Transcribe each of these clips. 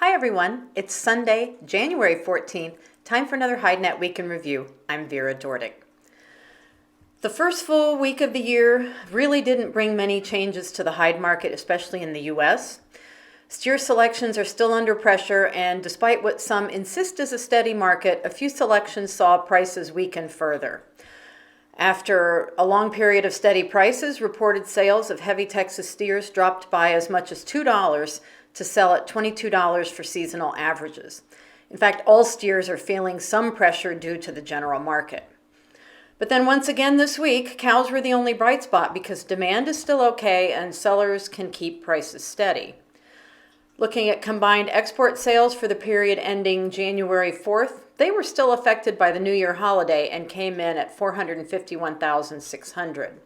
Hi everyone, it's Sunday, January 14th, time for another HideNet Week in Review. I'm Vera Dordick. The first full week of the year really didn't bring many changes to the hide market, especially in the U.S. Steer selections are still under pressure, and despite what some insist is a steady market, a few selections saw prices weaken further. After a long period of steady prices, reported sales of heavy Texas steers dropped by as much as $2 to sell at $22 for seasonal averages. In fact, all steers are feeling some pressure due to the general market. But then once again this week, cows were the only bright spot because demand is still okay and sellers can keep prices steady. Looking at combined export sales for the period ending January 4th, they were still affected by the New Year holiday and came in at 451,600.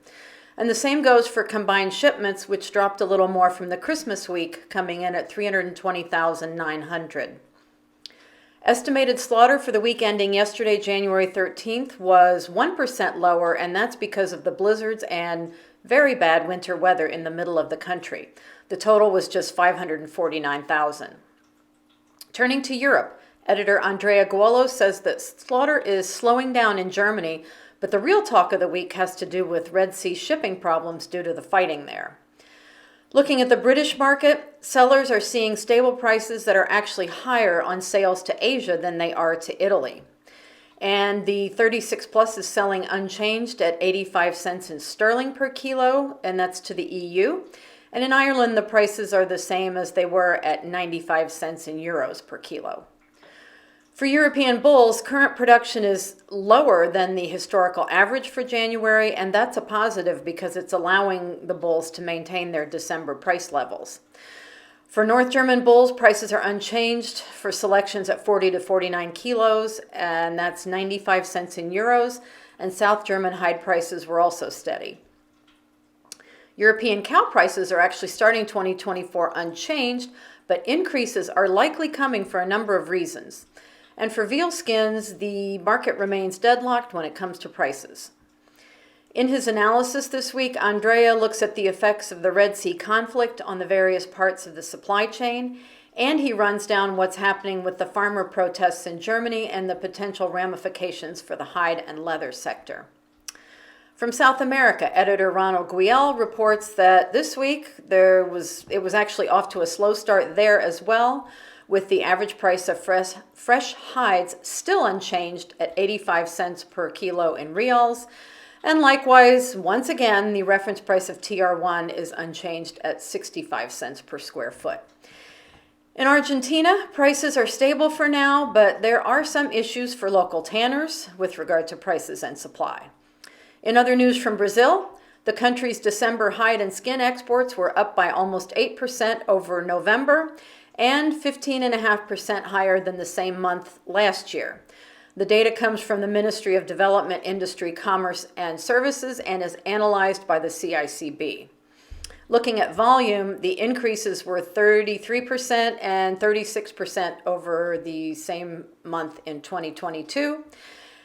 And the same goes for combined shipments, which dropped a little more from the Christmas week, coming in at 320,900. Estimated slaughter for the week ending yesterday, January 13th, was 1% lower, and that's because of the blizzards and very bad winter weather in the middle of the country. The total was just 549,000. Turning to Europe, editor Andrea Guolo says that slaughter is slowing down in Germany, but the real talk of the week has to do with Red Sea shipping problems due to the fighting there. Looking at the British market, sellers are seeing stable prices that are actually higher on sales to Asia than they are to Italy. And the 36 Plus is selling unchanged at 85 cents in sterling per kilo, and that's to the EU. And in Ireland, the prices are the same as they were at 95 cents in euros per kilo. For European bulls, current production is lower than the historical average for January, and that's a positive because it's allowing the bulls to maintain their December price levels. For North German bulls, prices are unchanged for selections at 40 to 49 kilos, and that's 95 cents in euros, and South German hide prices were also steady. European cow prices are actually starting 2024 unchanged, but increases are likely coming for a number of reasons. And for veal skins, the market remains deadlocked when it comes to prices. In his analysis this week, Andrea looks at the effects of the Red Sea conflict on the various parts of the supply chain, and he runs down what's happening with the farmer protests in Germany and the potential ramifications for the hide and leather sector. From South America, editor Ronald Guiel reports that this week it was actually off to a slow start there as well, with the average price of fresh hides still unchanged at 85 cents per kilo in reals. And likewise, once again, the reference price of TR1 is unchanged at 65 cents per square foot. In Argentina, prices are stable for now, but there are some issues for local tanners with regard to prices and supply. In other news from Brazil, the country's December hide and skin exports were up by almost 8% over November, and 15.5% higher than the same month last year. The data comes from the Ministry of Development, Industry, Commerce, and Services and is analyzed by the CICB. Looking at volume, the increases were 33% and 36% over the same month in 2022.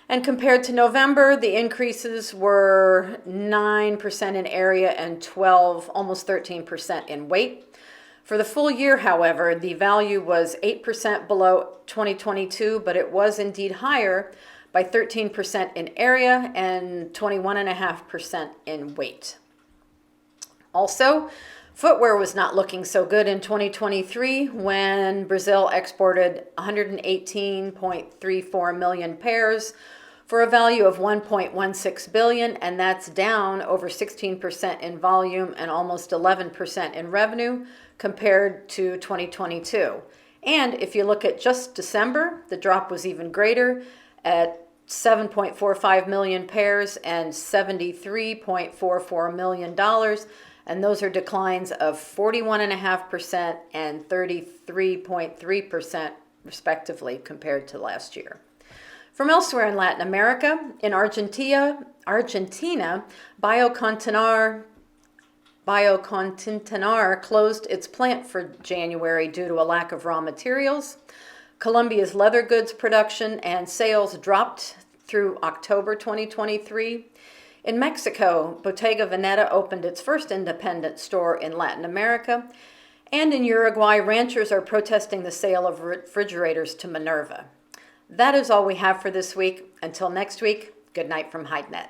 And compared to November, the increases were 9% in area and almost 13% in weight. For the full year, however, the value was 8% below 2022, but it was indeed higher by 13% in area and 21.5% in weight. Also, footwear was not looking so good in 2023 when Brazil exported 118.34 million pairs for a value of 1.16 billion, and that's down over 16% in volume and almost 11% in revenue compared to 2022. And if you look at just December, the drop was even greater at 7.45 million pairs and $73.44 million, and those are declines of 41.5% and 33.3% respectively compared to last year. From elsewhere in Latin America, in Argentina, Biocontinentar closed its plant for January due to a lack of raw materials. Colombia's leather goods production and sales dropped through October 2023. In Mexico, Bottega Veneta opened its first independent store in Latin America. And in Uruguay, ranchers are protesting the sale of refrigerators to Minerva. That is all we have for this week. Until next week, good night from HideNet.